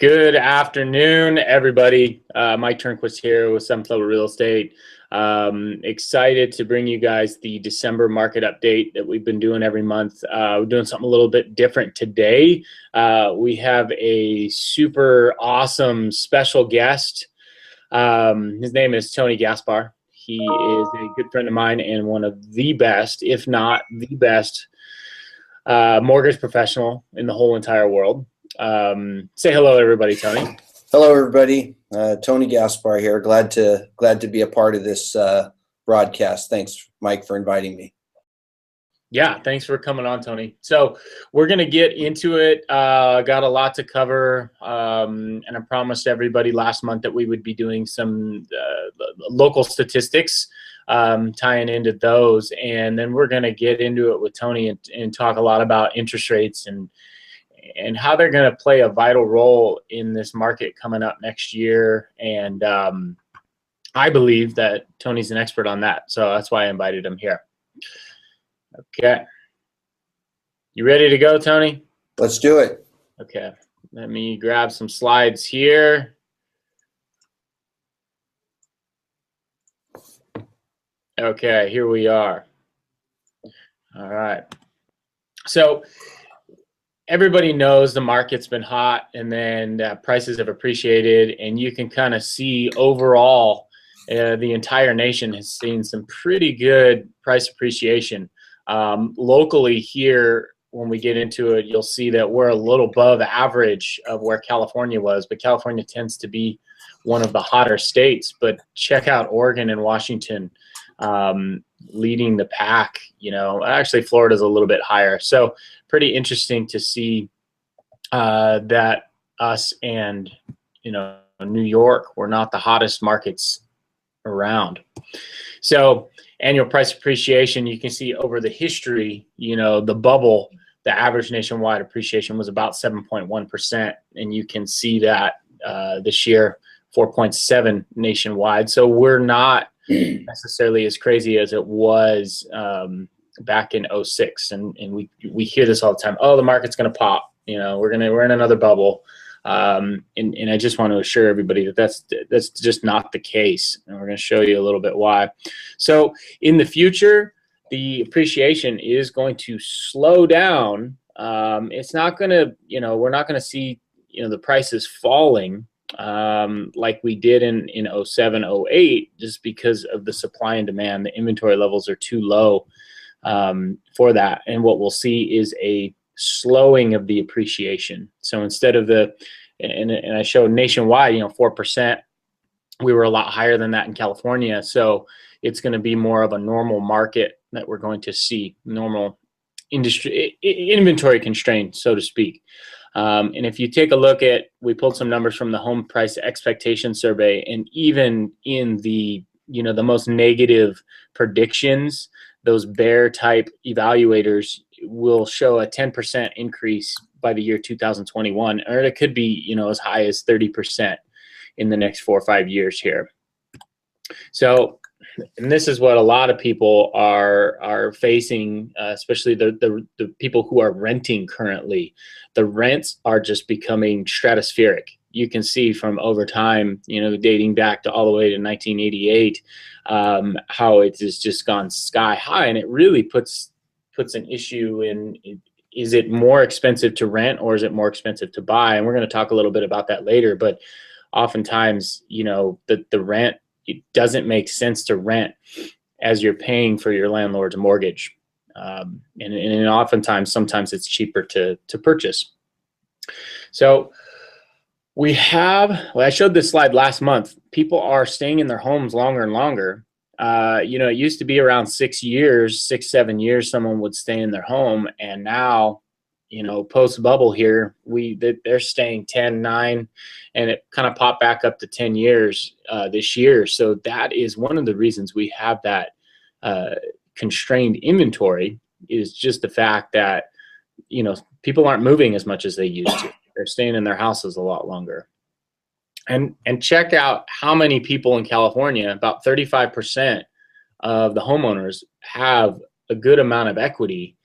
Good afternoon, everybody. Mike Turnquist here with Seventh Level Real Estate. Excited to bring you guys the December market update that we've been doing every month. We're doing something a little bit different today. We have a super awesome special guest. His name is Tony Gaspar. He is a good friend of mine and one of the best, if not the best, mortgage professional in the whole entire world. Say hello, everybody, Tony. Hello, everybody. Tony Gaspar here. Glad to be a part of this broadcast. Thanks, Mike, for inviting me. Yeah, thanks for coming on, Tony. So we're going to get into it. Got a lot to cover, and I promised everybody last month that we would be doing some local statistics, tying into those, and then we're going to get into it with Tony and talk a lot about interest rates and how they're going to play a vital role in this market coming up next year. And I believe that Tony's an expert on that, so that's why I invited him here. Okay. You ready to go, Tony? Let's do it. Okay. Let me grab some slides here. Okay, here we are. All right. So everybody knows the market's been hot, and then prices have appreciated, and you can kind of see overall the entire nation has seen some pretty good price appreciation. Locally here, when we get into it, you'll see that we're a little above average of where California was, but California tends to be one of the hotter states. But check out Oregon and Washington leading the pack. You know, actually Florida's a little bit higher. So pretty interesting to see that us and, you know, New York were not the hottest markets around. So annual price appreciation, you can see over the history, you know, the bubble, the average nationwide appreciation was about 7.1%. And you can see that this year, 4.7 nationwide. So we're not necessarily as crazy as it was back in 06. And we hear this all the time. Oh, the market's going to pop. You know, we're in another bubble. And I just want to assure everybody that that's just not the case, and we're going to show you a little bit why. So in the future, the appreciation is going to slow down. It's not going to, you know, we're not going to see, you know, the prices falling like we did in 07, 08, just because of the supply and demand. The inventory levels are too low for that, and what we'll see is a slowing of the appreciation. So instead of and I showed nationwide, you know, 4%, we were a lot higher than that in California. So it's going to be more of a normal market that we're going to see, normal industry inventory constrained, so to speak. And if you take a look at, we pulled some numbers from the home price expectation survey, and even in the, you know, the most negative predictions, those bear type evaluators will show a 10% increase by the year 2021, or it could be, you know, as high as 30% in the next 4 or 5 years here. So, and this is what a lot of people are facing, especially the people who are renting currently. The rents are just becoming stratospheric. You can see from over time, you know, dating back to all the way to 1988, how it has just gone sky high, and it really puts an issue in, is it more expensive to rent or is it more expensive to buy? And we're going to talk a little bit about that later, but oftentimes, you know, the rent, it doesn't make sense to rent as you're paying for your landlord's mortgage. And oftentimes, sometimes it's cheaper to purchase. So I showed this slide last month. People are staying in their homes longer and longer. You know, it used to be around 6 years, 6, 7 years, someone would stay in their home. And now, you know, post bubble here, they're staying 10, 9, and it kind of popped back up to 10 years this year. So that is one of the reasons we have that constrained inventory, is just the fact that, you know, people aren't moving as much as they used to. They're staying in their houses a lot longer. And check out how many people in California, about 35% of the homeowners have a good amount of equity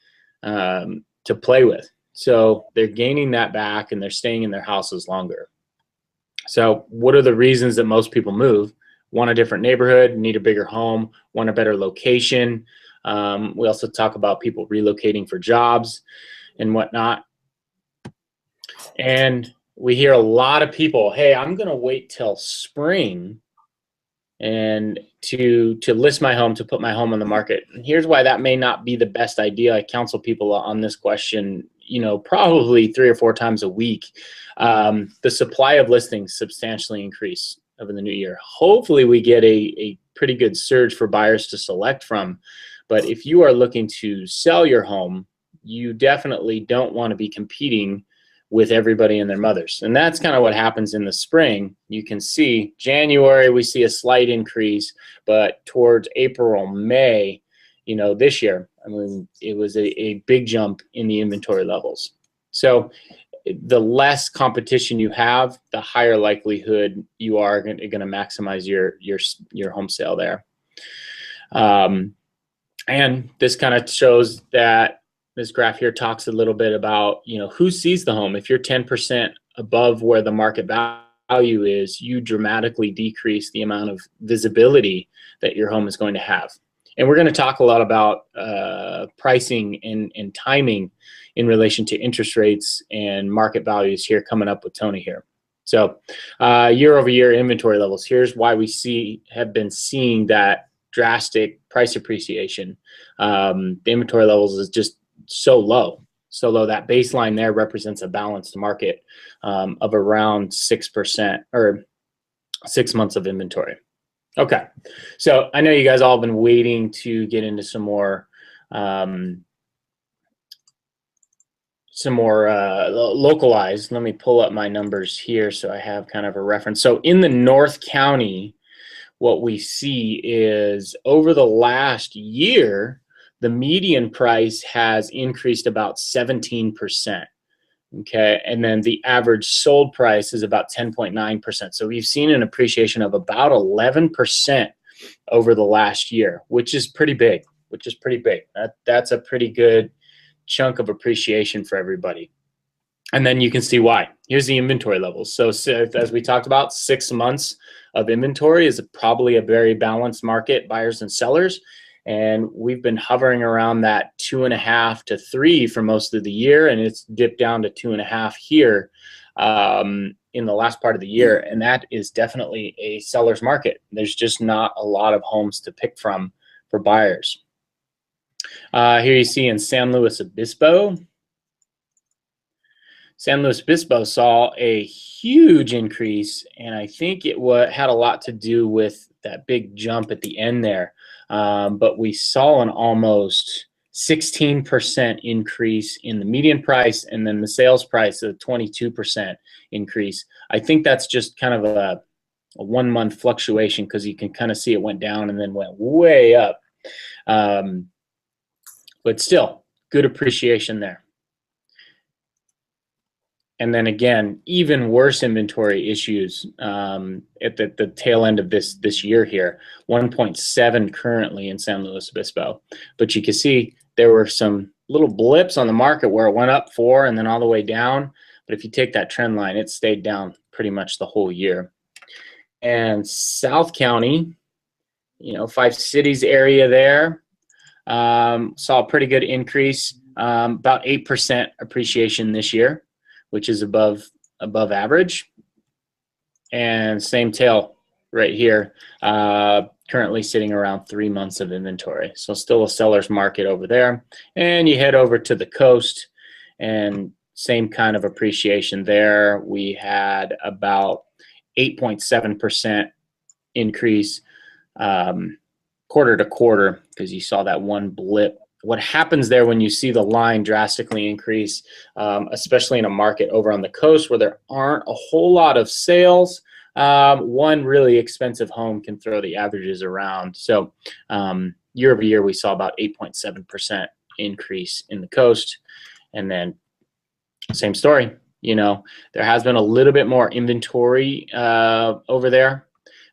to play with. So they're gaining that back and they're staying in their houses longer. So what are the reasons that most people move? Want a different neighborhood, need a bigger home, want a better location. We also talk about people relocating for jobs and whatnot. And we hear a lot of people, hey, I'm going to wait till spring and to list my home, to put my home on the market. And here's why that may not be the best idea. I counsel people on this question, probably 3 or 4 times a week. The supply of listings substantially increase over the new year. Hopefully we get a pretty good surge for buyers to select from. But if you are looking to sell your home, you definitely don't want to be competing with everybody and their mothers. And that's kind of what happens in the spring. You can see January, we see a slight increase, but towards April, May, this year, I mean, it was a big jump in the inventory levels. So the less competition you have, the higher likelihood you are going to maximize your home sale there. And this kind of shows that this graph here talks a little bit about, who sees the home. If you're 10% above where the market value is, you dramatically decrease the amount of visibility that your home is going to have. And we're going to talk a lot about pricing and timing in relation to interest rates and market values here coming up with Tony here. So year over year inventory levels, here's why we have been seeing that drastic price appreciation. The inventory levels is just so low that baseline there represents a balanced market of around 6% or 6 months of inventory. Okay, so I know you guys all have been waiting to get into some more localized. Let me pull up my numbers here so I have kind of a reference. So in the North County, what we see is over the last year, the median price has increased about 17%. Okay, and then the average sold price is about 10.9%. So we've seen an appreciation of about 11% over the last year, which is pretty big. That's a pretty good chunk of appreciation for everybody. And then you can see why. Here's the inventory levels. So as we talked about, 6 months of inventory is probably a very balanced market, buyers and sellers. And we've been hovering around that 2.5 to 3 for most of the year, and it's dipped down to 2.5 here in the last part of the year. And that is definitely a seller's market. There's just not a lot of homes to pick from for buyers. Here you see in San Luis Obispo. San Luis Obispo saw a huge increase, and I think it had a lot to do with that big jump at the end there. But we saw an almost 16% increase in the median price, and then the sales price of 22% increase. I think that's just kind of a 1 month fluctuation, because you can kind of see it went down and then went way up. But still, good appreciation there. And then again, even worse inventory issues at the tail end of this year here. 1.7 currently in San Luis Obispo. But you can see there were some little blips on the market where it went up 4 and then all the way down. But if you take that trend line, it stayed down pretty much the whole year. And South County, 5 cities area there, saw a pretty good increase, about 8% appreciation this year, which is above average. And same tail right here, currently sitting around 3 months of inventory. So still a seller's market over there. And you head over to the coast, and same kind of appreciation there. We had about 8.7% increase quarter to quarter, because you saw that one blip. What happens there when you see the line drastically increase, especially in a market over on the coast where there aren't a whole lot of sales, one really expensive home can throw the averages around. So year over year, we saw about 8.7% increase in the coast. And then same story, there has been a little bit more inventory over there,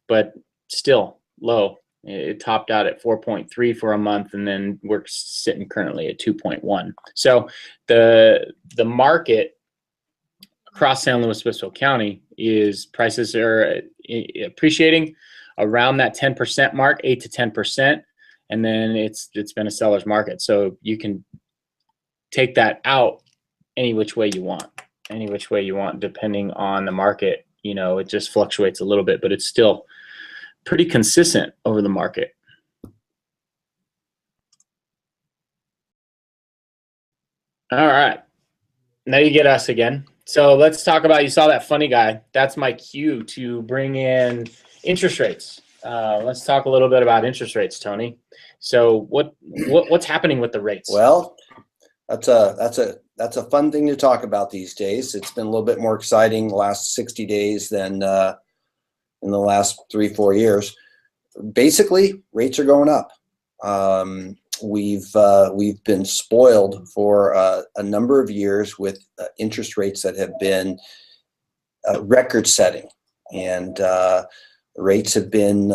but still low. It topped out at 4.3 for a month, and then we're sitting currently at 2.1. So the market across San Luis Obispo County is prices are appreciating around that 10% mark, 8 to 10%, and then it's been a seller's market. So you can take that out any which way you want, depending on the market. It just fluctuates a little bit, but it's still pretty consistent over the market. All right, now you get us again. So let's talk about, you saw that funny guy. That's my cue to bring in interest rates. Let's talk a little bit about interest rates, Tony. So what's happening with the rates? Well, that's a fun thing to talk about these days. It's been a little bit more exciting the last 60 days than in the last 3-4 years. Basically, rates are going up. We've been spoiled for a number of years with interest rates that have been record-setting, and rates have been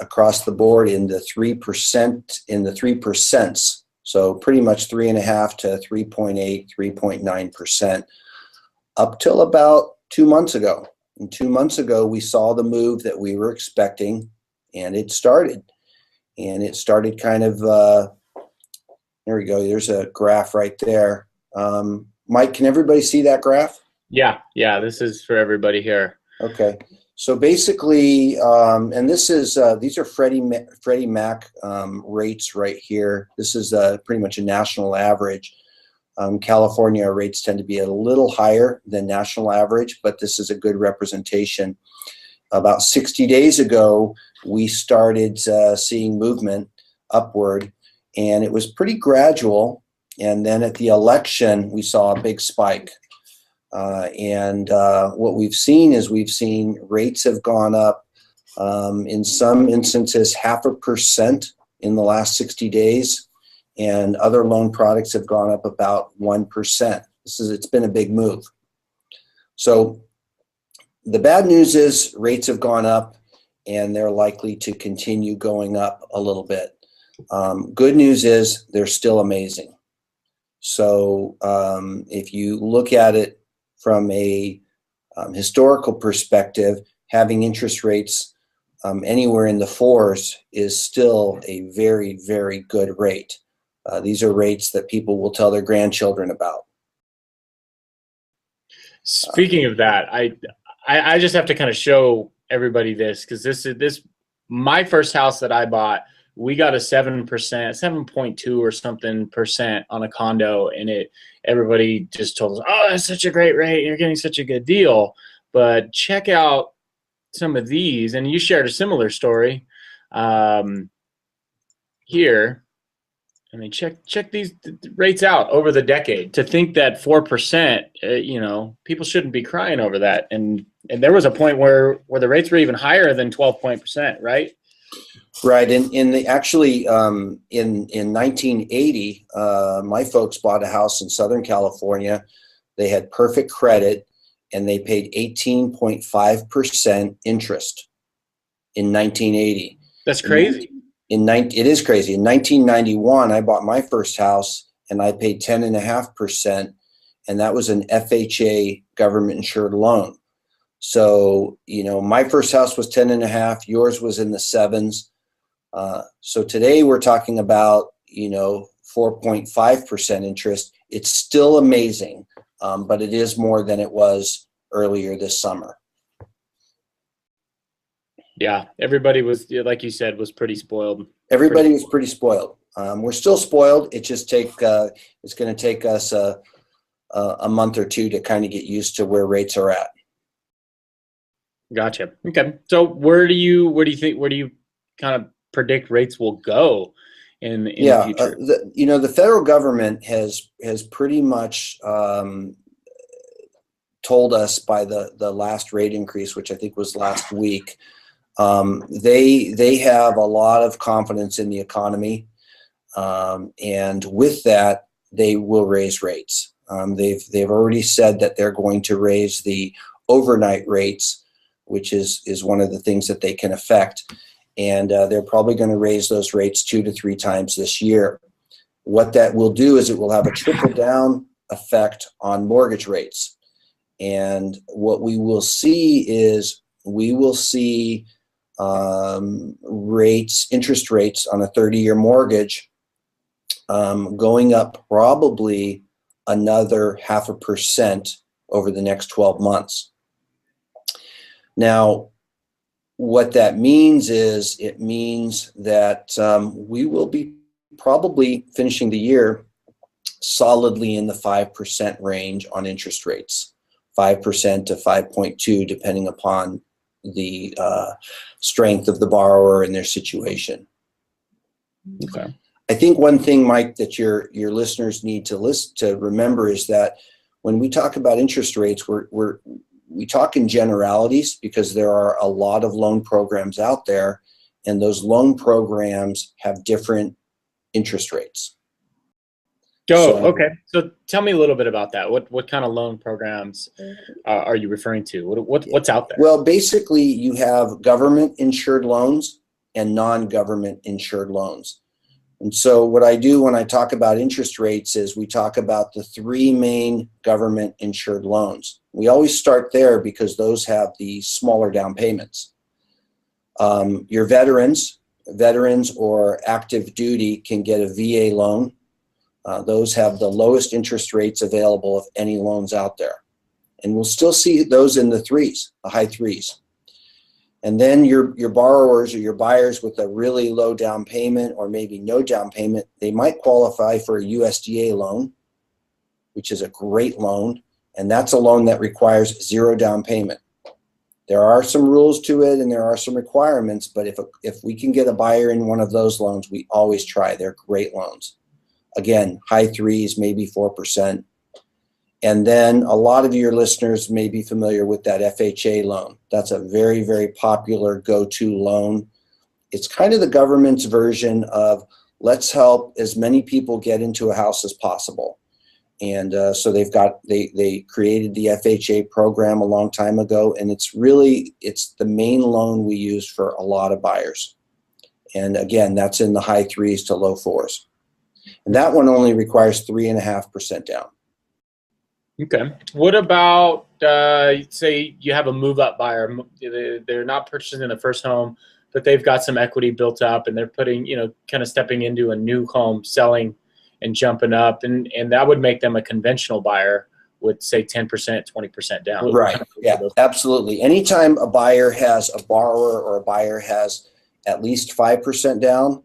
across the board in the 3%, so pretty much 3.5 to 3.8, 3.9% up till about 2 months ago. And 2 months ago, we saw the move that we were expecting, and it started. And it started kind of, there we go. There's a graph right there. Mike, can everybody see that graph? Yeah, this is for everybody here. Okay. So basically, and this is, these are Freddie Mac rates right here. This is pretty much a national average. California rates tend to be a little higher than national average, but this is a good representation. About 60 days ago, we started seeing movement upward, and it was pretty gradual. And then at the election, we saw a big spike. And what we've seen is rates have gone up in some instances 0.5% in the last 60 days, and other loan products have gone up about 1%. It's been a big move. So the bad news is rates have gone up, and they're likely to continue going up a little bit. Good news is they're still amazing. So if you look at it from a historical perspective, having interest rates anywhere in the 4s is still a very, very good rate. These are rates that people will tell their grandchildren about. Speaking of that, I just have to kind of show everybody this, because this my first house that I bought, we got a 7%, 7.2 or something percent on a condo, and everybody just told us, oh, that's such a great rate, you're getting such a good deal. But check out some of these, and you shared a similar story here. I mean, check these rates out over the decade. To think that 4%, people shouldn't be crying over that. And there was a point where the rates were even higher than 12%, right? Right. In 1980, my folks bought a house in Southern California. They had perfect credit, and they paid 18.5% interest in 1980. That's crazy. It is crazy. In 1991, I bought my first house, and I paid 10.5%, and that was an FHA government insured loan. So, my first house was 10.5, yours was in the 7s. So today we're talking about, 4.5% interest. It's still amazing, but it is more than it was earlier this summer. Yeah, everybody was, like you said, was pretty spoiled. Everybody was pretty spoiled. We're still spoiled. It's going to take us a month or two to kind of get used to where rates are at. Gotcha. Okay. So where do you kind of predict rates will go in the future? The federal government has pretty much told us by the last rate increase, which I think was last week. They have a lot of confidence in the economy, and with that, they will raise rates. They've already said that they're going to raise the overnight rates, which is one of the things that they can affect, and they're probably going to raise those rates 2 to 3 times this year. What that will do is it will have a trickle down effect on mortgage rates. And what we will see is interest rates on a 30-year mortgage going up probably another 0.5% over the next 12 months. Now, what that means is it means that we will be probably finishing the year solidly in the 5% range on interest rates, 5% to 5.2, depending upon the strength of the borrower and their situation. Okay. I think one thing, Mike, that your listeners need to remember is that when we talk about interest rates, we talk in generalities because there are a lot of loan programs out there, and those loan programs have different interest rates. Okay. So tell me a little bit about that. What kind of loan programs are you referring to? What's out there? Well, basically, you have government-insured loans and non-government insured loans. And so what I do when I talk about interest rates is we talk about the three main government-insured loans. We always start there because those have the smaller down payments. Your veterans or active duty can get a VA loan. Those have the lowest interest rates available of any loans out there. And we'll still see those in the threes, the high threes. And then your borrowers or your buyers with a really low down payment or maybe no down payment, they might qualify for a USDA loan, which is a great loan. And that's a loan that requires 0 down payment. There are some rules to it and there are some requirements, but if we can get a buyer in one of those loans, we always try. They're great loans. Again, high threes, maybe 4%. And then a lot of your listeners may be familiar with that FHA loan. That's a very, very popular go-to loan. It's kind of the government's version of let's help as many people get into a house as possible. And so they created the FHA program a long time ago, and it's the main loan we use for a lot of buyers. And again, that's in the high threes to low fours. And that one only requires 3.5% down. Okay. What about, say you have a move-up buyer, they're not purchasing the first home, but they've got some equity built up and they're putting, kind of stepping into a new home, selling and jumping up, and that would make them a conventional buyer with, say, 10%, 20% down. Right. Yeah, absolutely. Anytime a borrower or a buyer has at least 5% down,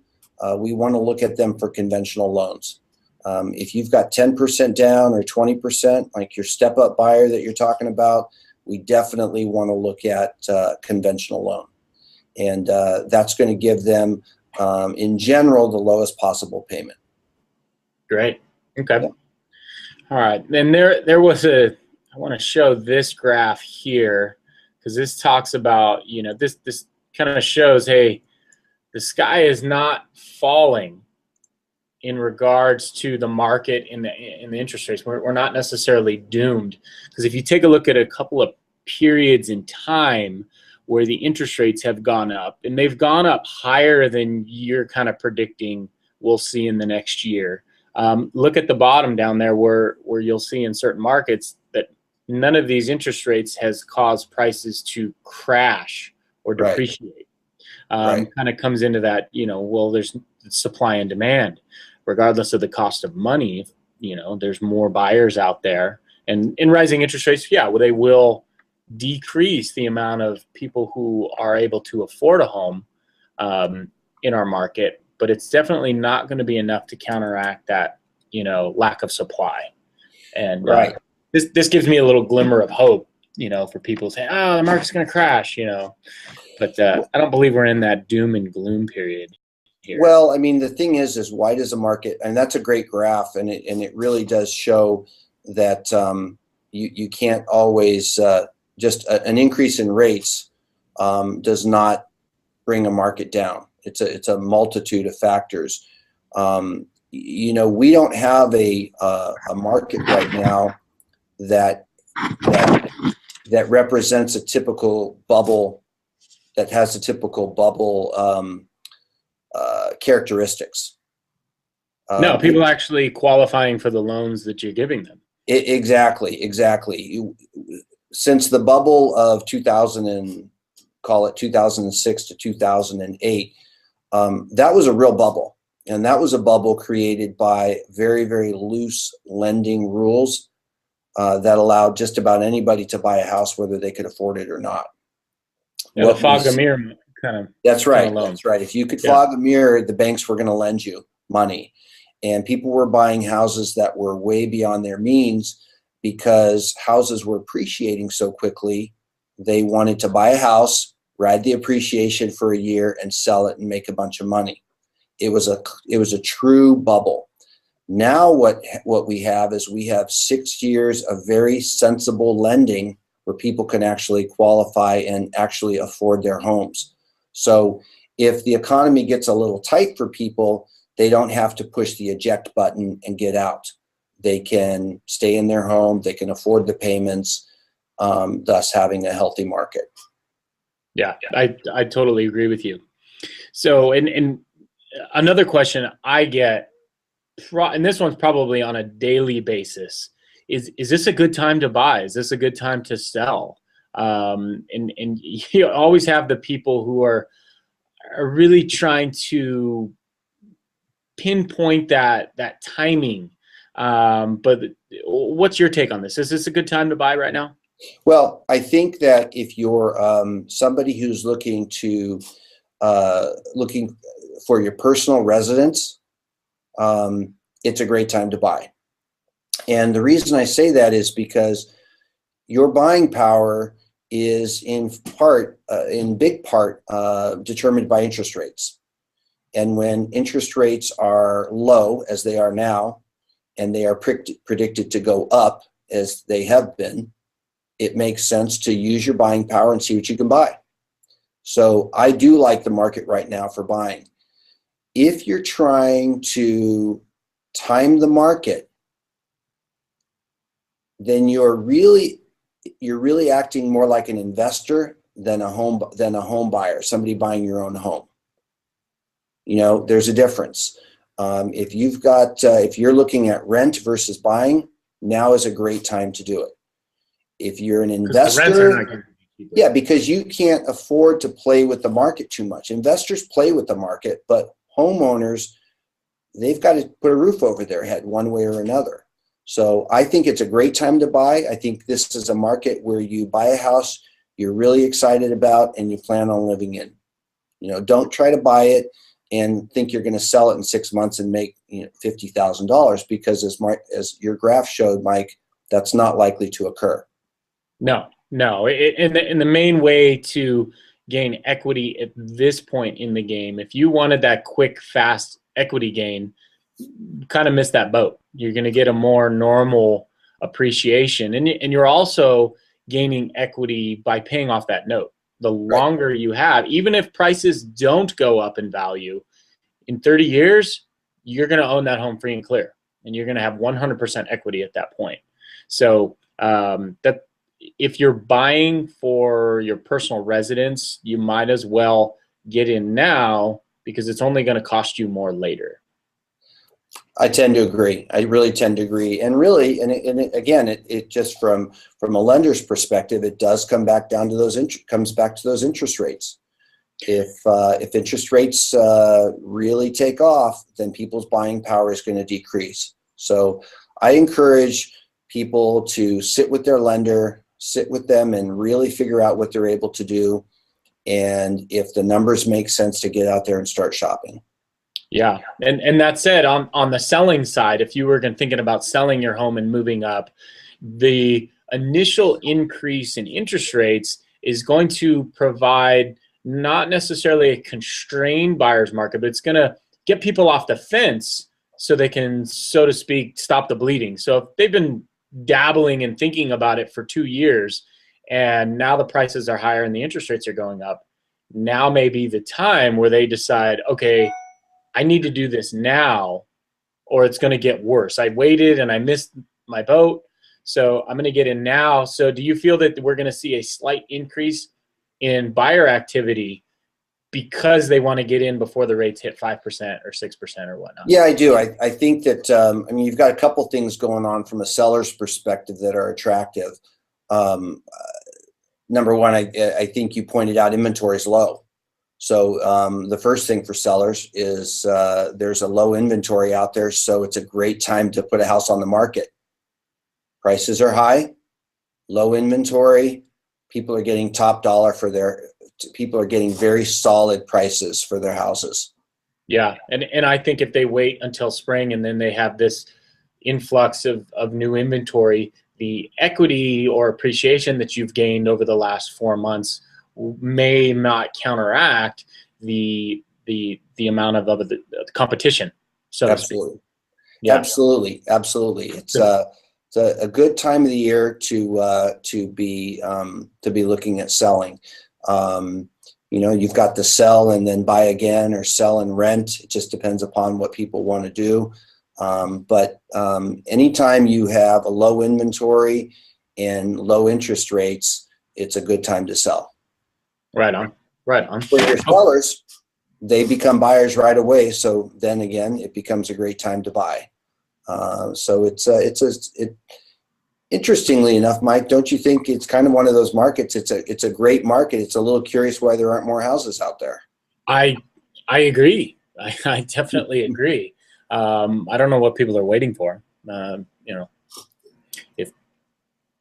we want to look at them for conventional loans. If you've got 10% down or 20%, like your step-up buyer that you're talking about, we definitely want to look at conventional loan. And that's going to give them, in general, the lowest possible payment. Great. Okay. Yeah. All right. And there was I want to show this graph here because this talks about, this kind of shows, hey, the sky is not falling in regards to the market in the interest rates. We're not necessarily doomed, because if you take a look at a couple of periods in time where the interest rates have gone up, and they've gone up higher than you're kind of predicting we'll see in the next year. Look at the bottom down there where you'll see in certain markets that none of these interest rates has caused prices to crash or depreciate. Right. Kind of comes into that, well, there's supply and demand. Regardless of the cost of money, there's more buyers out there. And in rising interest rates, yeah, well, they will decrease the amount of people who are able to afford a home in our market. But it's definitely not going to be enough to counteract that, lack of supply. And this gives me a little glimmer of hope, for people saying, oh, the market's going to crash, But I don't believe we're in that doom and gloom period here. Well, I mean, the thing is why does the market, and that's a great graph, and it really does show that you can't always, just an increase in rates does not bring a market down. It's a multitude of factors. We don't have a market right now that represents a typical bubble, that has a typical bubble characteristics. No, people actually qualifying for the loans that you're giving them. Exactly. since the bubble of 2000 and call it 2006 to 2008, that was a real bubble. And that was a bubble created by very, very loose lending rules that allowed just about anybody to buy a house, whether they could afford it or not. Yeah, the fog of mirror kind of. That's right. Kind of That's right. If you could fog a mirror, the banks were going to lend you money. And people were buying houses that were way beyond their means because houses were appreciating so quickly. They wanted to buy a house, ride the appreciation for a year, and sell it and make a bunch of money. It was a true bubble. Now what we have is we have 6 years of very sensible lending where people can actually qualify and actually afford their homes. So if the economy gets a little tight for people, they don't have to push the eject button and get out. They can stay in their home. They can afford the payments, thus having a healthy market. Yeah, I totally agree with you. So, and another question I get, and this one's probably on a daily basis, is this a good time to buy? Is this a good time to sell? And you always have the people who are really trying to pinpoint that timing. But what's your take on this? Is this a good time to buy right now? Well, I think that if you're somebody who's looking for your personal residence, it's a great time to buy. And the reason I say that is because your buying power is in big part, determined by interest rates. And when interest rates are low, as they are now, and they are predicted to go up as they have been, it makes sense to use your buying power and see what you can buy. So I do like the market right now for buying. If you're trying to time the market, then you're really acting more like an investor than a home buyer, somebody buying your own home. You know, there's a difference. If you're looking at rent versus buying, now is a great time to do it. If you're an investor, yeah, because you can't afford to play with the market too much. Investors play with the market, but homeowners, they've got to put a roof over their head one way or another. So I think it's a great time to buy. I think this is a market where you buy a house you're really excited about and you plan on living in. You know, don't try to buy it and think you're going to sell it in 6 months and make $50,000, because as your graph showed, Mike, that's not likely to occur. No. And the main way to gain equity at this point in the game, if you wanted that quick, fast equity gain, kind of missed that boat. You're going to get a more normal appreciation, and you're also gaining equity by paying off that note. The longer you have, even if prices don't go up in value, in 30 years, you're going to own that home free and clear, and you're going to have 100% equity at that point. So that if you're buying for your personal residence, you might as well get in now, because it's only going to cost you more later. I tend to agree. I really tend to agree. And really, again, it just from a lender's perspective, it does come back down to those interest rates. If interest rates really take off, then people's buying power is going to decrease. So I encourage people to sit with their lender, sit with them, and really figure out what they're able to do. And if the numbers make sense, to get out there and start shopping. Yeah. And that said, on the selling side, if you were thinking about selling your home and moving up, the initial increase in interest rates is going to provide not necessarily a constrained buyer's market, but it's going to get people off the fence so they can, so to speak, stop the bleeding. So if they've been dabbling and thinking about it for 2 years, and now the prices are higher and the interest rates are going up, now may be the time where they decide, okay, I need to do this now, or it's going to get worse. I waited and I missed my boat, so I'm going to get in now. So do you feel that we're going to see a slight increase in buyer activity because they want to get in before the rates hit 5% or 6% or whatnot? Yeah, I do. I think that, I mean, you've got a couple things going on from a seller's perspective that are attractive. number one, I think you pointed out inventory is low. So the first thing for sellers is there's a low inventory out there, so it's a great time to put a house on the market. Prices are high, low inventory. People are getting top dollar for people are getting very solid prices for their houses. Yeah, and I think if they wait until spring and then they have this influx of new inventory, the equity or appreciation that you've gained over the last 4 months may not counteract the amount of the competition, so to speak. Yeah. Absolutely. It's a good time of the year to be looking at selling. You've got the sell and then buy again, or sell and rent. It just depends upon what people want to do. But anytime you have a low inventory and low interest rates, it's a good time to sell. Right on. For your sellers, they become buyers right away. So then again, it becomes a great time to buy. So interestingly enough, Mike, don't you think it's kind of one of those markets? It's a great market. It's a little curious why there aren't more houses out there. I agree. I definitely agree. I don't know what people are waiting for. If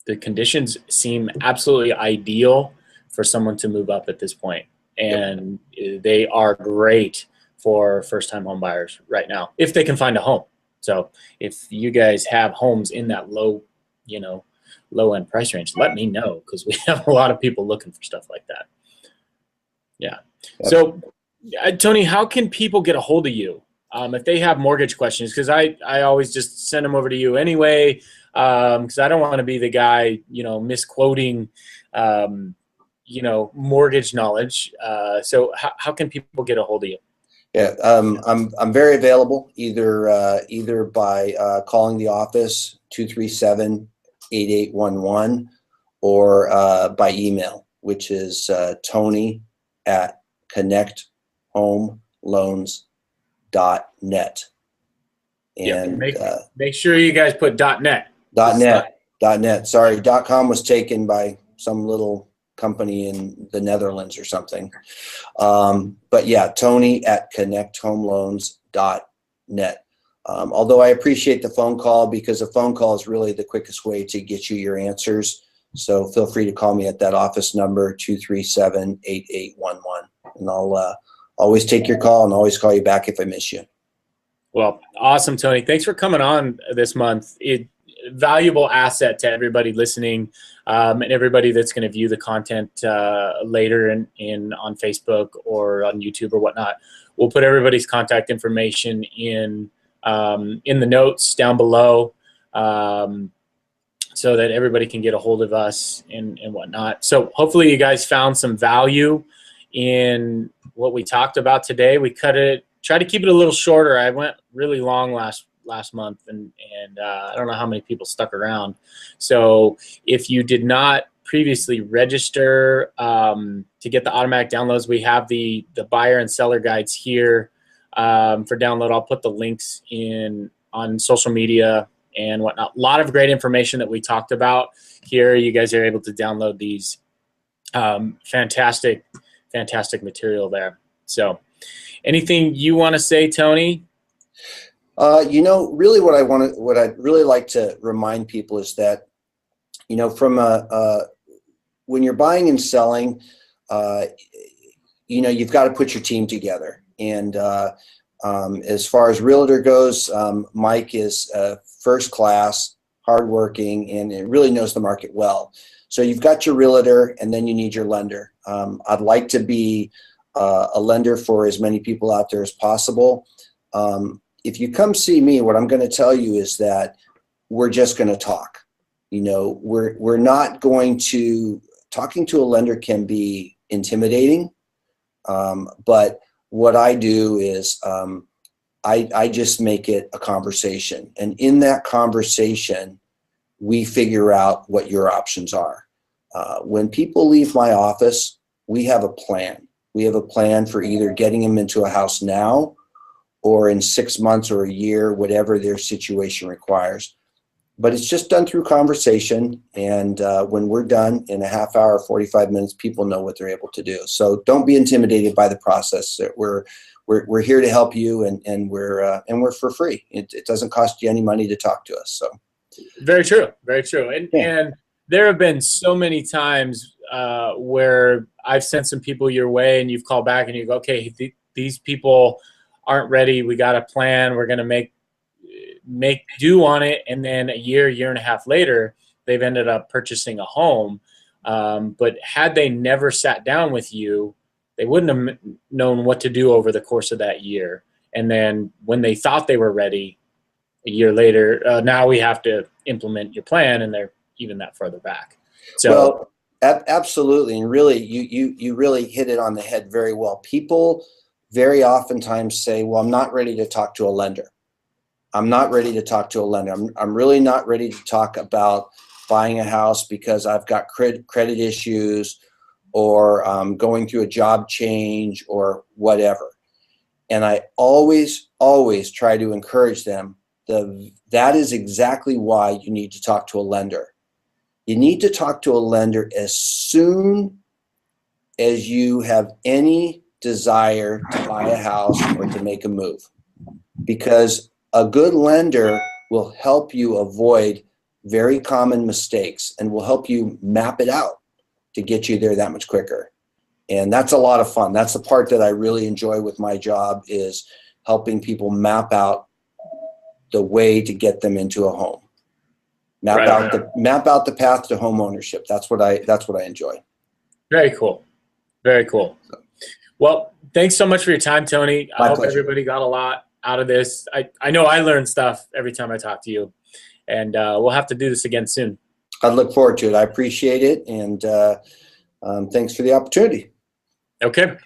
the conditions seem absolutely ideal for someone to move up at this point, and they are great for first-time home buyers right now, if they can find a home. So if you guys have homes in that low end price range, let me know, because we have a lot of people looking for stuff like that. Yeah. So Tony, how can people get a hold of you if they have mortgage questions? Because I always just send them over to you anyway, because I don't want to be the guy, misquoting, mortgage knowledge. So how can people get a hold of you? Yeah, I'm very available either by calling the office 237-8811 or by email, which is tony@connecthomeloans.net. And make sure you guys put .net. .net. Sorry, .com was taken by some little company in the Netherlands or something. But yeah, tony@connecthomeloans.net. Although I appreciate the phone call, because a phone call is really the quickest way to get you your answers. So feel free to call me at that office number, 237-8811. And I'll always take your call and always call you back if I miss you. Well, awesome, Tony. Thanks for coming on this month. Valuable asset to everybody listening, and everybody that's going to view the content later on Facebook or on YouTube or whatnot. We'll put everybody's contact information in the notes down below, so that everybody can get a hold of us and whatnot. So hopefully you guys found some value in what we talked about today. We tried to keep it a little shorter. I went really long last month, and I don't know how many people stuck around. So if you did not previously register to get the automatic downloads, we have the buyer and seller guides here for download. I'll put the links on social media and whatnot. A lot of great information that we talked about here. You guys are able to download these fantastic material there. So anything you want to say, Tony? Really what I'd really like to remind people is that, from when you're buying and selling, you've got to put your team together. And as far as realtor goes, Mike is first class, hardworking, and it really knows the market well. So you've got your realtor, and then you need your lender. I'd like to be a lender for as many people out there as possible. If you come see me, what I'm going to tell you is that we're just going to talk. We're not going to, talking to a lender can be intimidating. But what I do is I just make it a conversation. And in that conversation, we figure out what your options are. When people leave my office, we have a plan. We have a plan for either getting them into a house now, or in 6 months or a year, whatever their situation requires. but it's just done through conversation. And when we're done in a half hour, 45 minutes, people know what they're able to do. So don't be intimidated by the process. We're here to help you, and we're for free. It doesn't cost you any money to talk to us. So very true, very true. And there have been so many times where I've sent some people your way, and you've called back and you go, okay, these people aren't ready. We got a plan. We're going to make do on it. And then a year and a half later, they've ended up purchasing a home. But had they never sat down with you, they wouldn't have known what to do over the course of that year. And then when they thought they were ready a year later, now we have to implement your plan, and they're even that further back. So, well, absolutely. And really, you really hit it on the head very well. People very oftentimes say, well, I'm not ready to talk to a lender. I'm not ready to talk to a lender. I'm really not ready to talk about buying a house because I've got credit issues, or going through a job change, or whatever. And I always try to encourage them. That is exactly why you need to talk to a lender. You need to talk to a lender as soon as you have any desire to buy a house or to make a move, because a good lender will help you avoid very common mistakes and will help you map it out to get you there that much quicker. And that's a lot of fun. That's the part that I really enjoy with my job, is helping people map out the way to get them into a home. Map out the path to home ownership. That's what I enjoy. Very cool. Very cool. Well, thanks so much for your time, Tony. I hope everybody got a lot out of this. I know I learn stuff every time I talk to you, and we'll have to do this again soon. I look forward to it. I appreciate it, and thanks for the opportunity. Okay.